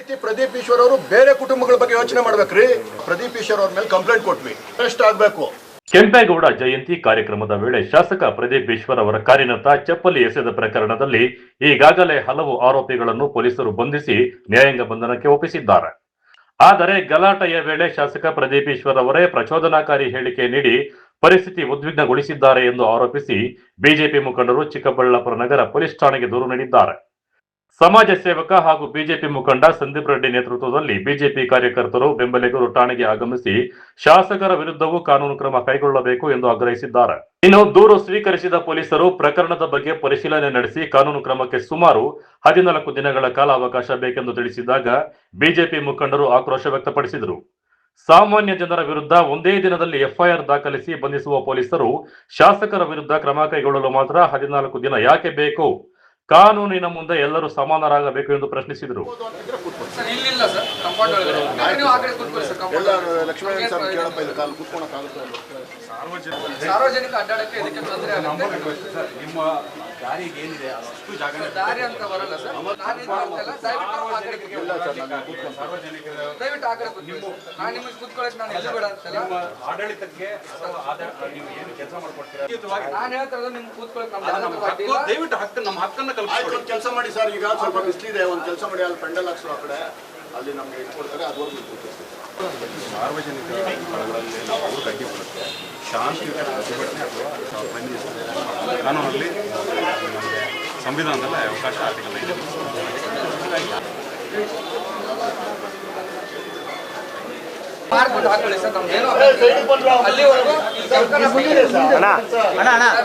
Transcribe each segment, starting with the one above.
ರೀತಿ ಪ್ರದೀಪ್ ಈಶ್ವರ್ ಅವರು ಬೇರೆ ಕುಟುಂಬಗಳ ಬಗ್ಗೆ ಯೋಚನೆ ಮಾಡ್ಬೇಕ್ರಿ. ಪ್ರದೀಪ್ ಈಶ್ವರ್ ಅವ್ರ ಮೇಲೆ ಕಂಪ್ಲೇಂಟ್ ಕೊಟ್ವಿ, ಅರೆಸ್ಟ್ ಆಗ್ಬೇಕು. ಕೆಂಪೇಗೌಡ ಜಯಂತಿ ಕಾರ್ಯಕ್ರಮದ ವೇಳೆ ಶಾಸಕ ಪ್ರದೀಪ್ ಈಶ್ವರ್ ಅವರ ಕಾರಿನತ್ತ ಚಪ್ಪಲಿ ಎಸೆದ ಪ್ರಕರಣದಲ್ಲಿ ಈಗಾಗಲೇ ಹಲವು ಆರೋಪಿಗಳನ್ನು ಪೊಲೀಸರು ಬಂಧಿಸಿ ನ್ಯಾಯಾಂಗ ಬಂಧನಕ್ಕೆ ಒಪ್ಪಿಸಿದ್ದಾರೆ. ಆದರೆ ಗಲಾಟೆಯ ವೇಳೆ ಶಾಸಕ ಪ್ರದೀಪ್ ಈಶ್ವರ್ ಅವರೇ ಪ್ರಚೋದನಾಕಾರಿ ಹೇಳಿಕೆ ನೀಡಿ ಪರಿಸ್ಥಿತಿ ಉದ್ವಿಗ್ನಗೊಳಿಸಿದ್ದಾರೆ ಎಂದು ಆರೋಪಿಸಿ ಬಿಜೆಪಿ ಮುಖಂಡರು ಚಿಕ್ಕಬಳ್ಳಾಪುರ ನಗರ ಪೊಲೀಸ್ ಠಾಣೆಗೆ ದೂರು ನೀಡಿದ್ದಾರೆ. ಸಮಾಜ ಸೇವಕ ಹಾಗೂ ಬಿಜೆಪಿ ಮುಖಂಡ ಸಂದೀಪ್ ರೆಡ್ಡಿ ನೇತೃತ್ವದಲ್ಲಿ ಬಿಜೆಪಿ ಕಾರ್ಯಕರ್ತರು ಬೆಂಬಲಿಗರು ಠಾಣೆಗೆ ಆಗಮಿಸಿ ಶಾಸಕರ ವಿರುದ್ಧವೂ ಕಾನೂನು ಕ್ರಮ ಕೈಗೊಳ್ಳಬೇಕು ಎಂದು ಆಗ್ರಹಿಸಿದ್ದಾರೆ. ಇನ್ನು ದೂರು ಸ್ವೀಕರಿಸಿದ ಪೊಲೀಸರು ಪ್ರಕರಣದ ಬಗ್ಗೆ ಪರಿಶೀಲನೆ ನಡೆಸಿ ಕಾನೂನು ಕ್ರಮಕ್ಕೆ ಸುಮಾರು 14 ದಿನಗಳ ಕಾಲಾವಕಾಶ ಬೇಕೆಂದು ತಿಳಿಸಿದಾಗ ಬಿಜೆಪಿ ಮುಖಂಡರು ಆಕ್ರೋಶ ವ್ಯಕ್ತಪಡಿಸಿದರು. ಸಾಮಾನ್ಯ ಜನರ ವಿರುದ್ಧ ಒಂದೇ ದಿನದಲ್ಲಿ ಎಫ್ಐಆರ್ ದಾಖಲಿಸಿ ಬಂಧಿಸುವ ಪೊಲೀಸರು ಶಾಸಕರ ವಿರುದ್ಧ ಕ್ರಮ ಕೈಗೊಳ್ಳಲು ಮಾತ್ರ 14 ದಿನ ಯಾಕೆ ಬೇಕು? ಕಾನೂನಿನ ಮುಂದೆ ಎಲ್ಲರೂ ಸಮಾನರಾಗಬೇಕು ಎಂದು ಪ್ರಶ್ನಿಸಿದರು. ಸಾರ್ವಜನಿಕ ಅಡ್ಡಾಡಕ್ಕೆ ಇದಕ್ಕೆ ತೊಂದರೆ ಆಗುತ್ತೆ. ನಿಮ್ಮ ದಾರಿಗೆ ಏನಿದೆ ಅಷ್ಟು ಜಾಗ ದಾರಿ ಅಂತ ಬರಲ್ಲ ಸರ್. ದಯವಿಟ್ಟು ಆ ಕಡೆ ಕೂತ್ಕೊಳ್ಳಿ. ನಾನು ನಿಮಗೆ ಕೂತ್ಕೊಳ್ಳೋಕೆ ನಾನು ಎಲ್ಲಿ ಬೇಡ ಅಂತಲ್ಲ. ಆಡಳಿತಕ್ಕೆ ನೀವು ಏನು ಕೆಲಸ ಮಾಡ್ಕೊಡ್ತೀರಾ ನಾನು ಹೇಳ್ತಾ ಇರೋದು ನಿಮ್ಗೆ ಕೂತ್ಕೊಳ್ಳೋಕೆ ದಯವಿಟ್ಟು ಹಕ್ಕು ನಮ್ಮ ಹಕ್ಕನ್ನು ಕಲ್ಪಿಸಿ ಕೆಲಸ ಮಾಡಿ ಸರ್. ಈಗ ಸ್ವಲ್ಪ ಬಿಸಿಲಿದೆ, ಒಂದು ಕೆಲಸ ಮಾಡಿ ಅಲ್ಲಿ ಪೆಂಡಲ್ ಹಾಕ್ಸೋ ಆ ಕಡೆ ಅಲ್ಲಿ ನಮ್ಗೆ ಇಟ್ಕೊಡ್ತಾರೆ. ಅದುವರೆಗೂ ಸಾರ್ವಜನಿಕ ಸ್ಥಳಗಳಲ್ಲಿ ಅವರು ಗಡ್ಡಿ ಬರುತ್ತೆ ಶಾಂತಿ ಪ್ರತಿಭಟನೆ ಅಥವಾ ಕಾನೂನಲ್ಲಿ ಸಂವಿಧಾನದಲ್ಲಿ ಅವಕಾಶ ಆರ್ಟಿಕಲ್ 5 ಮಾಡ್ಕೊಂಡು ಹಾಕೊಳ್ಳಿ ಸರ್. ನಮ್ದೇನು ಅಲ್ಲಿವರೆಗೂ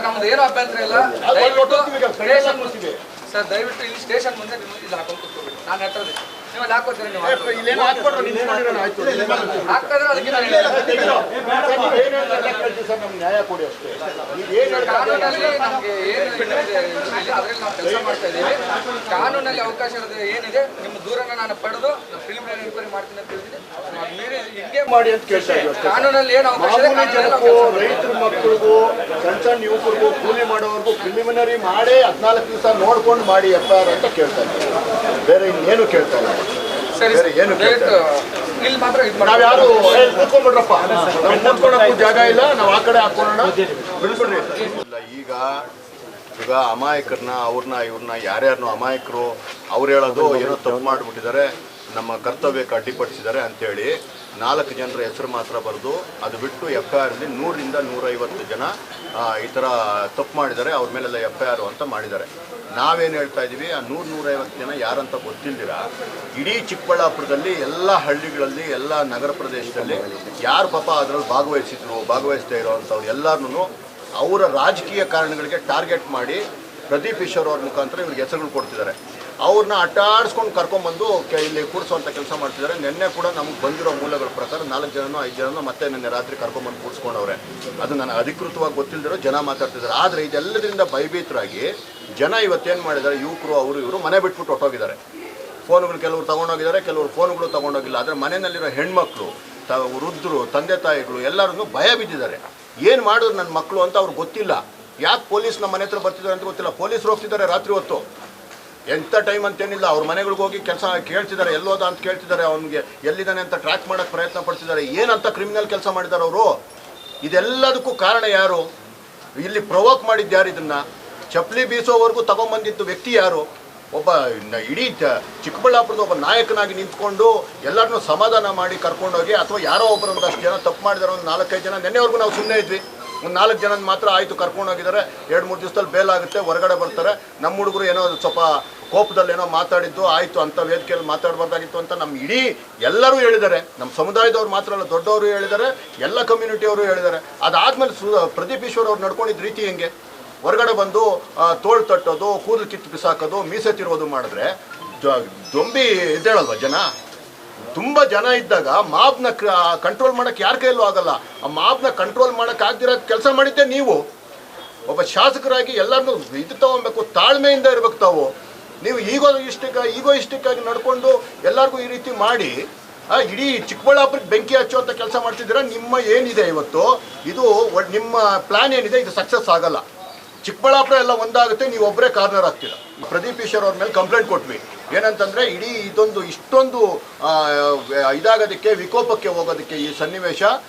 ನಮ್ದು ಏನೋ ಅಭ್ಯಂತರ ಇಲ್ಲ. ದಯವಿಟ್ಟು ಸ್ಟೇಷನ್ ಮುಗಿಸಿದೆ ಸರ್. ದಯವಿಟ್ಟು ಇಲ್ಲಿ ಸ್ಟೇಷನ್ ಮುಂದೆ ನೀವು ಇಲ್ಲಿ ಹಾಕೊಂಡು ಕೂತ್ಕೊಬೇಡಿ. ನಾನು ಹೇಳ್ತದೆ ನೀವು ಅಲ್ಲಿ ಹಾಕೋತೀರಿ. ನೀವು ಹಾಕಿದ್ರೆ ಅದಕ್ಕೆ ನ್ಯಾಯ ಕೊಡಿ ಅಷ್ಟೇ. ಕಾನೂನಲ್ಲಿ ನಮಗೆ ಏನು ಅದರಲ್ಲಿ ನಾವು ಕೆಲಸ ಮಾಡ್ತಾ ಇದ್ದೀವಿ. ಕಾನೂನಲ್ಲಿ ಅವಕಾಶ ಇರೋದು ಏನಿದೆ ನಿಮ್ಮ ದೂರನ್ನ ನಾನು ಪಡೆದು ಪ್ರಿಲಿಮಿನರಿ ಎನ್ಕ್ವೈರಿ ಮಾಡ್ತೀನಿ ಅಂತ ಹೇಳಿದ್ದೀನಿ. ಹಿಂಗೆ ಮಾಡಿ ಅಂತ ಕೇಳ್ತಾ ಇದ್ದೀವಿ. ಕಾನೂನಲ್ಲಿ ಏನು ಅವಕಾಶ ಇದೆ ರೈತರ ಮಕ್ಕಳಿಗೂ ಸಣ್ಣ ಸಣ್ಣ ಯುವಕರಿಗೂ ಕೂಲಿ ಮಾಡೋರ್ಗೂ ಪ್ರಿಲಿಮಿನರಿ ಮಾಡಿ 14 ದಿವಸ ನೋಡ್ಕೊಂಡು ಮಾಡಿ ಎಫ್ಐಆರ್ ಅಂತ ಕೇಳ್ತಾ ಇದ್ದೀವಿ. ಬೇರೆ ಇನ್ನೇನು ಕೇಳ್ತಾ ಇಲ್ಲ. ಸರಿ ಏನು ಇಲ್ಲಿ ಮಾತ್ರ ನಾವ್ ಯಾರು ಕೂತ್ಕೊಂಡ್ಬಿಡ್ರಪ್ಪ, ನಾವು ಕೂತ್ಕೊಳ್ಳೋಕ್ಕೂ ಜಾಗ ಇಲ್ಲ. ನಾವು ಆ ಕಡೆ ಹಾಕೊಳ್ಳೋಣ ಬಿಡ್ಬಿಡ್ರಿ. ಈಗ ಅಮಾಯಕರನ್ನ ಅವ್ರನ್ನ ಇವ್ರನ್ನ ಯಾರ್ಯಾರನ್ನು ಅಮಾಯಕರು ಅವ್ರು ಹೇಳೋದು ಏನೋ ತಪ್ಪು ಮಾಡಿಬಿಟ್ಟಿದ್ದಾರೆ, ನಮ್ಮ ಕರ್ತವ್ಯಕ್ಕೆ ಅಡ್ಡಿಪಡಿಸಿದ್ದಾರೆ ಅಂತೇಳಿ 4 ಜನರ ಹೆಸರು ಮಾತ್ರ ಬರೆದು ಅದು ಬಿಟ್ಟು ಎಫ್ಐಆರ್ಲಿ 100ರಿಂದ 150 ಜನ ಈ ಥರ ತಪ್ಪು ಮಾಡಿದ್ದಾರೆ, ಅವ್ರ ಮೇಲೆಲ್ಲ ಎಫ್ಐಆರ್ ಅಂತ ಮಾಡಿದ್ದಾರೆ. ನಾವೇನು ಹೇಳ್ತಾ ಇದ್ದೀವಿ, ಆ 100-150 ಜನ ಯಾರಂತ ಗೊತ್ತಿಲ್ದಿರ ಇಡೀ ಚಿಕ್ಕಬಳ್ಳಾಪುರದಲ್ಲಿ ಎಲ್ಲ ಹಳ್ಳಿಗಳಲ್ಲಿ ಎಲ್ಲ ನಗರ ಪ್ರದೇಶದಲ್ಲಿ ಯಾರು ಪಾಪ ಅದರಲ್ಲಿ ಭಾಗವಹಿಸ್ತಾ ಇರೋವಂಥವ್ರು ಎಲ್ಲರನ್ನೂ ಅವರ ರಾಜಕೀಯ ಕಾರಣಗಳಿಗೆ ಟಾರ್ಗೆಟ್ ಮಾಡಿ ಪ್ರದೀಪ್ ಈಶ್ವರ್ ಅವ್ರ ಮುಖಾಂತರ ಇವ್ರಿಗೆ ಹೆಸರುಗಳು ಕೊಡ್ತಿದ್ದಾರೆ. ಅವ್ರನ್ನ ಅಟ್ಟಾಡಿಸ್ಕೊಂಡು ಕರ್ಕೊಂಡ್ಬಂದು ಇಲ್ಲಿ ಕೂರಿಸುವಂಥ ಕೆಲಸ ಮಾಡ್ತಿದ್ದಾರೆ. ನಿನ್ನೆ ಕೂಡ ನಮಗೆ ಬಂದಿರೋ ಮೂಲಗಳ ಪ್ರಕಾರ 4 ಜನನೋ 5 ಜನನೋ ಮತ್ತೆ ನಿನ್ನೆ ರಾತ್ರಿ ಕರ್ಕೊಂಡ್ಬಂದು ಕೂರಿಸ್ಕೊಂಡವ್ರೆ. ಅದು ನನಗೆ ಅಧಿಕೃತವಾಗಿ ಗೊತ್ತಿಲ್ಲದಿರೋ ಜನ ಮಾತಾಡ್ತಿದ್ದಾರೆ. ಆದರೆ ಇದೆಲ್ಲದರಿಂದ ಭಯಭೀತರಾಗಿ ಜನ ಇವತ್ತೇನು ಮಾಡಿದ್ದಾರೆ, ಯುವಕರು ಅವರು ಇವರು ಮನೆ ಬಿಟ್ಬಿಟ್ಟು ಹೊಟ್ಟೋಗಿದ್ದಾರೆ. ಫೋನ್ಗಳು ಕೆಲವರು ತೊಗೊಂಡೋಗಿದ್ದಾರೆ, ಕೆಲವರು ಫೋನ್ಗಳು ತೊಗೊಂಡೋಗಿಲ್ಲ. ಆದರೆ ಮನೆಯಲ್ಲಿರೋ ಹೆಣ್ಮಕ್ಳು, ವೃದ್ಧರು, ತಂದೆ ತಾಯಿಗಳು ಎಲ್ಲರೂ ಭಯ ಬಿದ್ದಿದ್ದಾರೆ. ಏನು ಮಾಡಿದ್ರು ನನ್ನ ಮಕ್ಕಳು ಅಂತ ಅವ್ರಿಗೆ ಗೊತ್ತಿಲ್ಲ. ಯಾಕೆ ಪೊಲೀಸ್ ನಮ್ಮ ಮನೆ ಹತ್ರ ಬರ್ತಿದ್ದಾರೆ ಅಂತ ಗೊತ್ತಿಲ್ಲ. ಪೊಲೀಸರು ಹೋಗ್ತಿದ್ದಾರೆ ರಾತ್ರಿ ಹೊತ್ತು, ಎಂಥ ಟೈಮ್ ಅಂತೇನಿಲ್ಲ. ಅವ್ರ ಮನೆಗಳಿಗೆ ಹೋಗಿ ಕೆಲಸ ಕೇಳ್ತಿದ್ದಾರೆ, ಎಲ್ಲೋದ ಅಂತ ಕೇಳ್ತಿದ್ದಾರೆ, ಅವ್ನಿಗೆ ಎಲ್ಲಿದ್ದಾನೆ ಅಂತ ಟ್ರ್ಯಾಕ್ ಮಾಡೋಕ್ಕೆ ಪ್ರಯತ್ನ ಪಡ್ತಿದ್ದಾರೆ. ಏನಂತ ಕ್ರಿಮಿನಲ್ ಕೆಲಸ ಮಾಡಿದ್ದಾರೆ ಅವರು? ಇದೆಲ್ಲದಕ್ಕೂ ಕಾರಣ ಯಾರು? ಇಲ್ಲಿ ಪ್ರವೋಕ್ ಮಾಡಿದ್ದು ಯಾರು? ಇದನ್ನು ಚಪ್ಪಲಿ ಬೀಸೋವರೆಗೂ ತಗೊಂಬಂದಿದ್ದು ವ್ಯಕ್ತಿ ಯಾರು? ಒಬ್ಬ ಇಡೀ ಚಿಕ್ಕಬಳ್ಳಾಪುರದ ಒಬ್ಬ ನಾಯಕನಾಗಿ ನಿಂತ್ಕೊಂಡು ಎಲ್ಲರನ್ನೂ ಸಮಾಧಾನ ಮಾಡಿ ಕರ್ಕೊಂಡೋಗಿ, ಅಥವಾ ಯಾರೋ ಒಬ್ಬರು ಒಂದಷ್ಟು ಜನ ತಪ್ಪು ಮಾಡಿದಾರೆ, ಒಂದು 4-5 ಜನ ನಿನ್ನೆವರೆಗೂ ನಾವು ಸುಮ್ಮನೆ ಇದ್ವಿ. ಒಂದು 4 ಜನ ಮಾತ್ರ ಆಯಿತು ಕರ್ಕೊಂಡೋಗಿದ್ದಾರೆ, 2-3 ದಿವಸದಲ್ಲಿ ಬೇಲ್ ಆಗುತ್ತೆ, ಹೊರಗಡೆ ಬರ್ತಾರೆ. ನಮ್ಮ ಹುಡುಗರು ಏನೋ ಸ್ವಲ್ಪ ಕೋಪದಲ್ಲಿ ಏನೋ ಮಾತಾಡಿದ್ದು ಆಯಿತು, ಅಂಥ ವೇದಿಕೆಯಲ್ಲಿ ಮಾತಾಡಬಾರ್ದಾಗಿತ್ತು ಅಂತ ನಮ್ಮ ಇಡೀ ಎಲ್ಲರೂ ಹೇಳಿದ್ದಾರೆ. ನಮ್ಮ ಸಮುದಾಯದವ್ರು ಮಾತ್ರ ಅಲ್ಲ, ದೊಡ್ಡವರು ಹೇಳಿದ್ದಾರೆ, ಎಲ್ಲ ಕಮ್ಯುನಿಟಿಯವರು ಹೇಳಿದ್ದಾರೆ. ಅದಾದಮೇಲೆ ಪ್ರದೀಪ್ ಈಶ್ವರ್ ಅವ್ರು ನಡ್ಕೊಂಡಿದ್ದ ರೀತಿ ಹೆಂಗೆ? ಹೊರಗಡೆ ಬಂದು ತೋಳು ತಟ್ಟೋದು, ಕೂದಲು ಕಿತ್ತು ಬಿಸಾಕೋದು, ಮೀಸೆ ತಿರುವುದು ಮಾಡಿದ್ರೆ ದೊಂಬಿ ಎದ್ದೇಳಲ್ವ ಜನ? ತುಂಬ ಜನ ಇದ್ದಾಗ ಮಾಬ್ನ ಕಂಟ್ರೋಲ್ ಮಾಡೋಕ್ಕೆ ಯಾರ ಕೈಯಲ್ಲೂ ಆಗಲ್ಲ. ಆ ಮಾಬ್ನ ಕಂಟ್ರೋಲ್ ಮಾಡೋಕ್ಕೆ ಆಗದಿರೋ ಕೆಲಸ ಮಾಡಿದ್ದೆ ನೀವು. ಒಬ್ಬ ಶಾಸಕರಾಗಿ ಎಲ್ಲರನ್ನೂ ಇದು ತಗೊಬೇಕು, ತಾಳ್ಮೆಯಿಂದ ಇರ್ಬೇಕು ತಾವು. ನೀವು ಈಗೋಯಿಸ್ಟಿಕ್ಕಾಗಿ ನಡ್ಕೊಂಡು ಎಲ್ಲರಿಗೂ ಈ ರೀತಿ ಮಾಡಿ ಇಡೀ ಚಿಕ್ಕಬಳ್ಳಾಪುರಕ್ಕೆ ಬೆಂಕಿ ಹಚ್ಚುವಂಥ ಕೆಲಸ ಮಾಡ್ತಿದ್ದೀರಾ. ನಿಮ್ಮ ಏನಿದೆ ಇವತ್ತು, ಇದು ನಿಮ್ಮ ಪ್ಲ್ಯಾನ್ ಏನಿದೆ, ಇದು ಸಕ್ಸಸ್ ಆಗಲ್ಲ. ಚಿಕ್ಕಬಳ್ಳಾಪುರ ಎಲ್ಲ ಒಂದಾಗುತ್ತೆ, ನೀವು ಒಬ್ಬರೇ ಕಾರ್ನರ್ ಆಗ್ತೀರಾ. ಪ್ರದೀಪ್ ಈಶ್ವರ್ ಅವ್ರ ಮೇಲೆ ಕಂಪ್ಲೇಂಟ್ ಕೊಟ್ವಿ, ಏನಂತಂದರೆ ಇಡೀ ಇಷ್ಟೊಂದು ಇದಾಗೋದಕ್ಕೆ ವಿಕೋಪಕ್ಕೆ ಹೋಗೋದಕ್ಕೆ ಈ ಸನ್ನಿವೇಶ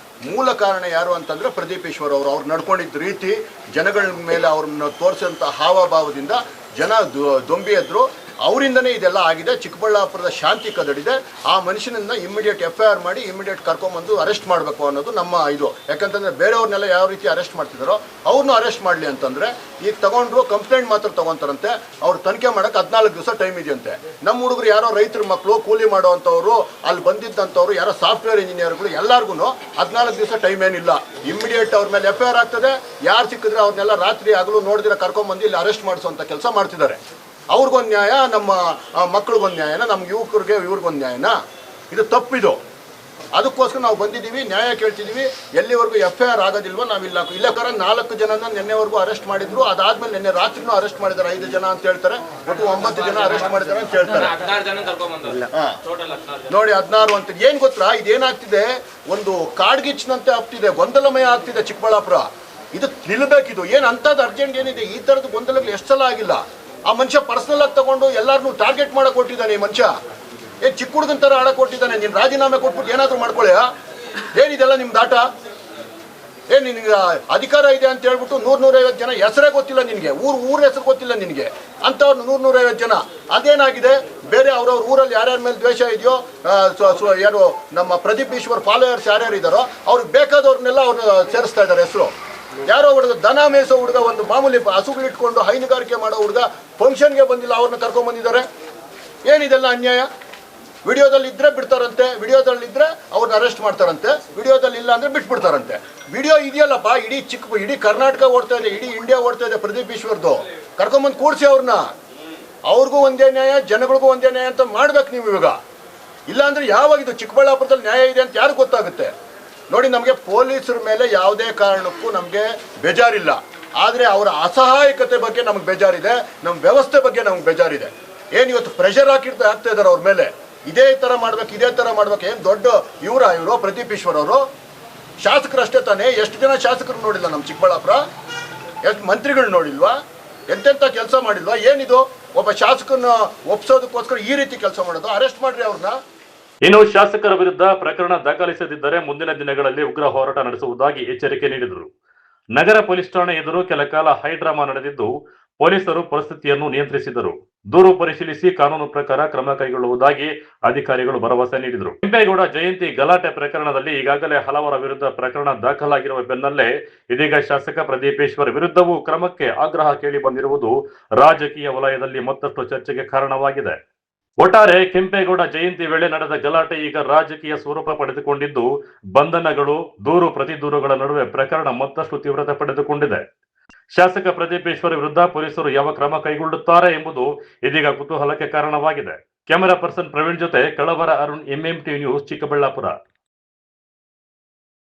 ಮೂಲ ಕಾರಣ ಯಾರು ಅಂತಂದರೆ ಪ್ರದೀಪ್ ಈಶ್ವರ್ ಅವರು ನಡ್ಕೊಂಡಿದ್ದ ರೀತಿ, ಜನಗಳ ಮೇಲೆ ಅವ್ರನ್ನ ತೋರಿಸಿದಂಥ ಹಾವಭಾವದಿಂದ ಜನ ದೊಂಬಿ ಎದ್ರು. ಅವರಿಂದನೇ ಇದೆಲ್ಲ ಆಗಿದೆ. ಚಿಕ್ಕಬಳ್ಳಾಪುರದ ಶಾಂತಿ ಕದಡಿದೆ. ಆ ಮನುಷ್ಯನನ್ನ ಇಮಿಡಿಯೇಟ್ FIR ಮಾಡಿ ಇಮಿಡಿಯೇಟ್ ಕರ್ಕೊಂಬಂದು ಅರೆಸ್ಟ್ ಮಾಡಬೇಕು ಅನ್ನೋದು ನಮ್ಮ ಇದು. ಯಾಕಂತಂದರೆ ಬೇರೆಯವ್ರನ್ನೆಲ್ಲ ಯಾವ ರೀತಿ ಅರೆಸ್ಟ್ ಮಾಡ್ತಿದ್ದಾರೋ ಅವ್ರನ್ನೂ ಅರೆಸ್ಟ್ ಮಾಡಲಿ ಅಂತಂದರೆ, ಈಗ ತಗೊಂಡ್ರು ಕಂಪ್ಲೇಂಟ್ ಮಾತ್ರ ತೊಗೊತಾರಂತೆ. ಅವ್ರು ತನಿಖೆ ಮಾಡೋಕ್ಕೆ 14 ದಿವಸ ಟೈಮ್ ಇದೆಯಂತೆ. ನಮ್ಮ ಹುಡುಗರು ಯಾರೋ ರೈತರ ಮಕ್ಕಳು, ಕೂಲಿ ಮಾಡೋವಂಥವ್ರು, ಅಲ್ಲಿ ಬಂದಿದ್ದಂಥವ್ರು ಯಾರೋ ಸಾಫ್ಟ್ವೇರ್ ಇಂಜಿನಿಯರ್ಗಳು, ಎಲ್ಲರಿಗೂ 14 ದಿವಸ ಟೈಮ್ ಏನಿಲ್ಲ. ಇಮಿಡಿಯೇಟ್ ಅವ್ರ ಮೇಲೆ FIR ಆಗ್ತದೆ. ಯಾರು ಸಿಕ್ಕಿದ್ರೆ ಅವ್ರನ್ನೆಲ್ಲ ರಾತ್ರಿ ಆಗಲು ನೋಡಿದ್ರೆ ಕರ್ಕೊಂಬಂದು ಇಲ್ಲಿ ಅರೆಸ್ಟ್ ಮಾಡಿಸುವಂಥ ಕೆಲಸ ಮಾಡ್ತಿದ್ದಾರೆ. ಅವ್ರಿಗೊಂದು ನ್ಯಾಯ, ನಮ್ಮ ಮಕ್ಳಿಗೊಂದು ನ್ಯಾಯನ, ನಮ್ಮ ಯುವಕರಿಗೆ ಇವ್ರಿಗೊಂದು ನ್ಯಾಯನ? ಇದು ತಪ್ಪಿದು. ಅದಕ್ಕೋಸ್ಕರ ನಾವು ಬಂದಿದ್ದೀವಿ, ನ್ಯಾಯ ಕೇಳ್ತಿದ್ದೀವಿ. ಎಲ್ಲಿವರೆಗೂ FIR ಆಗೋದಿಲ್ವೋ ನಾವಿಲ್ಲ. ಇಲ್ಲಕ್ಕಾರ 4 ಜನನ ನಿನ್ನೆವರೆಗೂ ಅರೆಸ್ಟ್ ಮಾಡಿದ್ರು. ಅದಾದ್ಮೇಲೆ ನಿನ್ನೆ ರಾತ್ರಿನೂ ಅರೆಸ್ಟ್ ಮಾಡಿದ್ದಾರೆ 5 ಜನ ಅಂತ ಹೇಳ್ತಾರೆ. ಒಟ್ಟು 9 ಜನ ಅರೆಸ್ಟ್ ಮಾಡಿದ್ದಾರೆ ಅಂತ ಹೇಳ್ತಾರೆ. ನೋಡಿ 16 ಅಂತ ಏನು ಗೊತ್ತಾ? ಇದೇನಾಗ್ತಿದೆ, ಒಂದು ಕಾಡ್ಗಿಚ್ನಂತೆ ಆಗ್ತಿದೆ, ಗೊಂದಲಮಯ ಆಗ್ತಿದೆ ಚಿಕ್ಕಬಳ್ಳಾಪುರ. ಇದು ನಿಲ್ಬೇಕಿದು. ಏನು ಅಂಥದ್ದು ಅರ್ಜೆಂಟ್ ಏನಿದೆ? ಈ ಥರದ್ದು ಗೊಂದಲಗಳು ಎಷ್ಟು ಸಲ ಆಗಿಲ್ಲ. ಆ ಮನುಷ್ಯ ಪರ್ಸನಲ್ ಆಗಿ ತಗೊಂಡು ಎಲ್ಲರನ್ನೂ ಟಾರ್ಗೆಟ್ ಮಾಡಕ್ಕೆ ಕೊಟ್ಟಿದ್ದಾನೆ. ಈ ಮನುಷ್ಯ ಏನು ಚಿಕ್ಕ ಹುಡುಗನ ಥರ ಆಡಕ್ಕೆ ಕೊಟ್ಟಿದ್ದಾನೆ. ನೀನು ರಾಜೀನಾಮೆ ಕೊಟ್ಬಿಟ್ಟು ಏನಾದರೂ ಮಾಡ್ಕೊಳ್ಳಿ. ಏನಿದೆಲ್ಲ ನಿಮ್ಮ ದಾಟ? ಏನು ನಿನಗೆ ಅಧಿಕಾರ ಇದೆ ಅಂತ ಹೇಳ್ಬಿಟ್ಟು 100-150 ಜನ ಹೆಸರೇ ಗೊತ್ತಿಲ್ಲ ನಿನಗೆ, ಊರ ಹೆಸರು ಗೊತ್ತಿಲ್ಲ ನಿನಗೆ, ಅಂಥವ್ರು 100-150 ಜನ. ಅದೇನಾಗಿದೆ? ಬೇರೆ ಅವ್ರವ್ರ ಊರಲ್ಲಿ ಯಾರ್ಯಾರ ಮೇಲೆ ದ್ವೇಷ ಇದೆಯೋ, ಯಾರು ನಮ್ಮ ಪ್ರದೀಪ್ ಈಶ್ವರ್ ಫಾಲೋಯರ್ಸ್ ಯಾರ್ಯಾರು ಇದ್ದಾರೋ ಅವ್ರಿಗೆ ಬೇಕಾದವ್ರನ್ನೆಲ್ಲ ಅವ್ರನ್ನ ಸೇರಿಸ್ತಾ ಇದ್ದಾರೆ ಹೆಸರು. ಯಾರೋ ಹುಡುಗ, ದನ ಮೇಯಿಸೋ ಹುಡುಗ, ಒಂದು ಮಾಮೂಲಿ ಹಸುಗಳಿಟ್ಕೊಂಡು ಹೈನುಗಾರಿಕೆ ಮಾಡೋ ಹುಡುಗ ಫಂಕ್ಷನ್ಗೆ ಬಂದಿಲ್ಲ, ಅವ್ರನ್ನ ಕರ್ಕೊಂಡ್ಬಂದಿದ್ದಾರೆ. ಏನಿದೆಲ್ಲ ಅನ್ಯಾಯ? ವಿಡಿಯೋದಲ್ಲಿ ಇದ್ದರೆ ಬಿಡ್ತಾರಂತೆ, ವಿಡಿಯೋದಲ್ಲಿದ್ದರೆ ಅವ್ರನ್ನ ಅರೆಸ್ಟ್ ಮಾಡ್ತಾರಂತೆ, ವಿಡಿಯೋದಲ್ಲಿ ಇಲ್ಲ ಅಂದರೆ ಬಿಟ್ಬಿಡ್ತಾರಂತೆ. ವಿಡಿಯೋ ಇದೆಯಲ್ಲಪ್ಪ, ಇಡೀ ಕರ್ನಾಟಕ ಓಡ್ತಾ ಇದೆ, ಇಡೀ ಇಂಡಿಯಾ ಓಡ್ತಾ ಇದೆ ಪ್ರದೀಪ್ ಈಶ್ವರ್ದು. ಕರ್ಕೊಂಬಂದು ಕೂಡಿಸಿ ಅವ್ರನ್ನ. ಅವ್ರಿಗೂ ಒಂದೇ ನ್ಯಾಯ, ಜನಗಳಿಗೂ ಒಂದೇ ನ್ಯಾಯ ಅಂತ ಮಾಡ್ಬೇಕು ನೀವು ಇವಾಗ. ಇಲ್ಲಾಂದರೆ ಯಾವಾಗ ಇದು ಚಿಕ್ಕಬಳ್ಳಾಪುರದಲ್ಲಿ ನ್ಯಾಯ ಇದೆ ಅಂತ ಯಾರು ಗೊತ್ತಾಗುತ್ತೆ? ನೋಡಿ, ನಮಗೆ ಪೊಲೀಸರ ಮೇಲೆ ಯಾವುದೇ ಕಾರಣಕ್ಕೂ ನಮಗೆ ಬೇಜಾರಿಲ್ಲ. ಆದರೆ ಅವರ ಅಸಹಾಯಕತೆ ಬಗ್ಗೆ ನಮಗೆ ಬೇಜಾರಿದೆ, ನಮ್ಮ ವ್ಯವಸ್ಥೆ ಬಗ್ಗೆ ನಮ್ಗೆ ಬೇಜಾರಿದೆ. ಏನು ಇವತ್ತು ಪ್ರೆಷರ್ ಆಗ್ತಾ ಇದ್ದಾರೆ ಅವ್ರ ಮೇಲೆ, ಇದೇ ಥರ ಮಾಡ್ಬೇಕು, ಇದೇ ಥರ ಮಾಡ್ಬೇಕು. ಏನು ದೊಡ್ಡ ಇವರು ಪ್ರದೀಪ್ ಈಶ್ವರ್ ಅವರು ಶಾಸಕರಷ್ಟೇ ತಾನೇ? ಎಷ್ಟು ಜನ ಶಾಸಕರು ನೋಡಿಲ್ಲ ನಮ್ಮ ಚಿಕ್ಕಬಳ್ಳಾಪುರ? ಎಷ್ಟು ಮಂತ್ರಿಗಳು ನೋಡಿಲ್ವಾ? ಎಂತೆಂಥ ಕೆಲಸ ಮಾಡಿಲ್ವಾ? ಏನಿದು ಒಬ್ಬ ಶಾಸಕನ ಒಪ್ಸೋದಕ್ಕೋಸ್ಕರ ಈ ರೀತಿ ಕೆಲಸ ಮಾಡೋದು? ಅರೆಸ್ಟ್ ಮಾಡ್ರಿ ಅವ್ರನ್ನ. ಇನ್ನು ಶಾಸಕರ ವಿರುದ್ಧ ಪ್ರಕರಣ ದಾಖಲಿಸದಿದ್ದರೆ ಮುಂದಿನ ದಿನಗಳಲ್ಲಿ ಉಗ್ರ ಹೋರಾಟ ನಡೆಸುವುದಾಗಿ ಎಚ್ಚರಿಕೆ ನೀಡಿದರು. ನಗರ ಪೊಲೀಸ್ ಠಾಣೆ ಎದುರು ಕೆಲ ಕಾಲ ಹೈಡ್ರಾಮಾ ನಡೆದಿದ್ದು, ಪೊಲೀಸರು ಪರಿಸ್ಥಿತಿಯನ್ನು ನಿಯಂತ್ರಿಸಿದರು. ದೂರು ಪರಿಶೀಲಿಸಿ ಕಾನೂನು ಪ್ರಕಾರ ಕ್ರಮ ಕೈಗೊಳ್ಳುವುದಾಗಿ ಅಧಿಕಾರಿಗಳು ಭರವಸೆ ನೀಡಿದರು. ಕೆಂಪೇಗೌಡ ಜಯಂತಿ ಗಲಾಟೆ ಪ್ರಕರಣದಲ್ಲಿ ಈಗಾಗಲೇ ಹಲವರ ವಿರುದ್ಧ ಪ್ರಕರಣ ದಾಖಲಾಗಿರುವ ಬೆನ್ನಲ್ಲೇ ಇದೀಗ ಶಾಸಕ ಪ್ರದೀಪ್ ಈಶ್ವರ್ ವಿರುದ್ಧವೂ ಕ್ರಮಕ್ಕೆ ಆಗ್ರಹ ಕೇಳಿ ಬಂದಿರುವುದು ರಾಜಕೀಯ ವಲಯದಲ್ಲಿ ಮತ್ತಷ್ಟು ಚರ್ಚೆಗೆ ಕಾರಣವಾಗಿದೆ. ಒಟ್ಟಾರೆ ಕೆಂಪೇಗೌಡ ಜಯಂತಿ ವೇಳೆ ನಡೆದ ಗಲಾಟೆ ಈಗ ರಾಜಕೀಯ ಸ್ವರೂಪ ಪಡೆದುಕೊಂಡಿದ್ದು, ಬಂಧನಗಳು, ದೂರು ಪ್ರತಿದೂರುಗಳ ನಡುವೆ ಪ್ರಕರಣ ಮತ್ತಷ್ಟು ತೀವ್ರತೆ ಪಡೆದುಕೊಂಡಿದೆ. ಶಾಸಕ ಪ್ರದೀಪ್ ಈಶ್ವರ್ ವಿರುದ್ಧ ಪೊಲೀಸರು ಯಾವ ಕ್ರಮ ಕೈಗೊಳ್ಳುತ್ತಾರೆ ಎಂಬುದು ಇದೀಗ ಕುತೂಹಲಕ್ಕೆ ಕಾರಣವಾಗಿದೆ. ಕ್ಯಾಮೆರಾ ಪರ್ಸನ್ ಪ್ರವೀಣ್ ಜೊತೆ ಕಳವರ ಅರುಣ್, MMT ನ್ಯೂಸ್, ಚಿಕ್ಕಬಳ್ಳಾಪುರ.